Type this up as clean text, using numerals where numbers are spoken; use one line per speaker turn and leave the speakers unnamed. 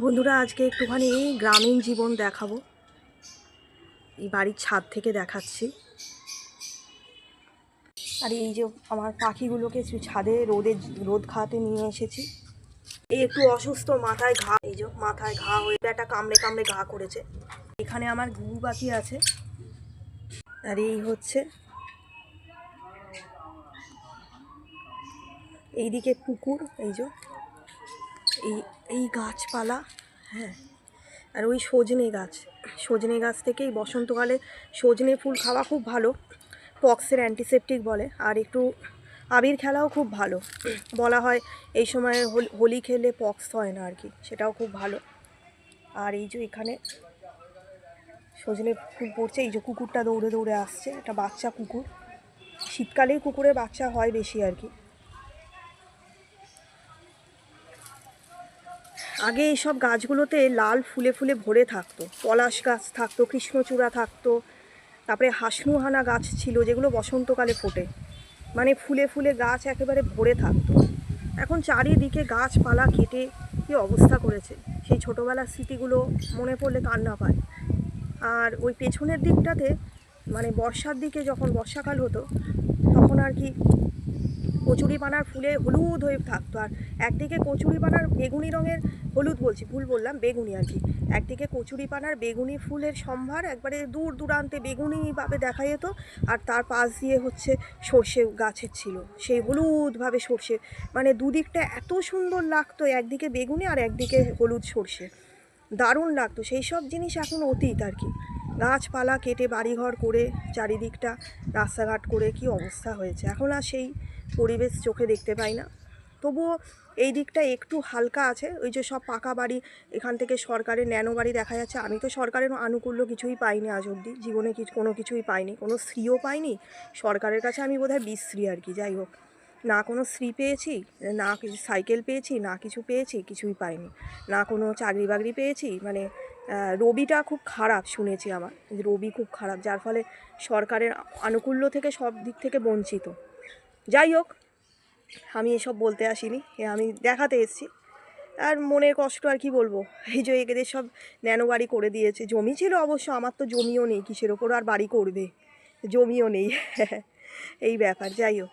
বন্ধুরা আজকে একটুখানি গ্রামীণ জীবন দেখাবো। এই বাড়ির ছাদ থেকে দেখাচ্ছি। আর এই যে আমার পাখিগুলোকে ছাদে রোদ খাওয়াতে নিয়ে এসেছি। এই একটু অসুস্থ, মাথায় ঘা, এই যে মাথায় ঘা হয়ে একটা কামড়ে কামড়ে ঘা করেছে। এখানে আমার ঘুঘু পাখি আছে। আর এই হচ্ছে এইদিকে পুকুর, এই যে এই গাছপালা, হ্যাঁ। আর ওই সজনে গাছ থেকেই বসন্তকালে সজনে ফুল খাওয়া খুব ভালো, পক্সের অ্যান্টিসেপটিক বলে। আর একটু আবির খেলাও খুব ভালো, বলা হয় এই সময় হোলি খেলে পক্স হয় না আর কি, সেটাও খুব ভালো। আর এই যে এখানে সজনে ফুল পড়ছে, এই যে কুকুরটা দৌড়ে দৌড়ে আসছে, একটা বাচ্চা কুকুর। শীতকালেই কুকুরের বাচ্চা হয় বেশি আর কি। আগে এইসব গাছগুলোতে লাল ফুলে ফুলে ভরে থাকতো, পলাশ গাছ থাকতো, কৃষ্ণচূড়া থাকতো, তারপরে হাসনুহানা গাছ ছিল যেগুলো বসন্তকালে ফোটে, মানে ফুলে ফুলে গাছ একেবারে ভরে থাকতো। এখন চারিদিকে গাছপালা কেটে কী অবস্থা করেছে, সেই ছোটোবেলার স্মৃতিগুলো মনে পড়লে কান্না পায়। আর ওই পেছনের দিকটাতে, মানে বর্ষার দিকে যখন বর্ষাকাল হতো তখন আর কি কচুরিপানার ফুলে হলুদ হয়ে থাকতো। আর একদিকে কচুরিপানার বেগুনি রঙের, হলুদ বলছি, ভুল বললাম, বেগুনি আর কি। একদিকে কচুরিপানার বেগুনি ফুলের সম্ভার, একবারে দূর দূরান্তে বেগুনিভাবে দেখা যেত। আর তার পাশ দিয়ে হচ্ছে সর্ষে গাছের ছিল, সেই হলুদভাবে সর্ষে, মানে দুদিকটা এত সুন্দর লাগতো, একদিকে বেগুনি আর একদিকে হলুদ সর্ষে, দারুণ লাগতো। সেই সব জিনিস এখন অতীত আর কি। গাছপালা কেটে বাড়িঘর করে চারিদিকটা রাস্তাঘাট করে কি অবস্থা হয়েছে, এখন আর সেই পরিবেশ চোখে দেখতে পাই না। তবুও এই দিকটা একটু হালকা আছে, ওই যে সব পাকা বাড়ি, এখান থেকে সরকারের ন্যানো বাড়ি দেখা যাচ্ছে। আমি তো সরকারের আনুকূল্য কিছুই পাইনি আজ অবধি, জীবনে কোনো কিছুই পাইনি, কোনো শ্রীও পাইনি সরকারের কাছে। আমি বোধহয় বিশ্রী আর কি। যাই হোক, না কোনো শ্রী পেয়েছি, না কিছু সাইকেল পেয়েছি, না কিছু পেয়েছি, কিছুই পাইনি, না কোনো চাকরি বাকরি পেয়েছি। মানে রবিটা খুব খারাপ শুনেছি, আমার রবি খুব খারাপ, যার ফলে সরকারের আনুকূল্য থেকে সব দিক থেকে বঞ্চিত। যাই হোক, আমি এসব বলতে আসিনি, আমি দেখাতে এসেছি। আর মনের কষ্ট আর কি বলবো, এই যে এদের সব ন্যানো বাড়ি করে দিয়েছে। জমি ছিল অবশ্য, আমার তো জমিও নেই, কিসের ওপর আর বাড়ি করবে, জমিও নেই এই ব্যাপার। যাই হোক,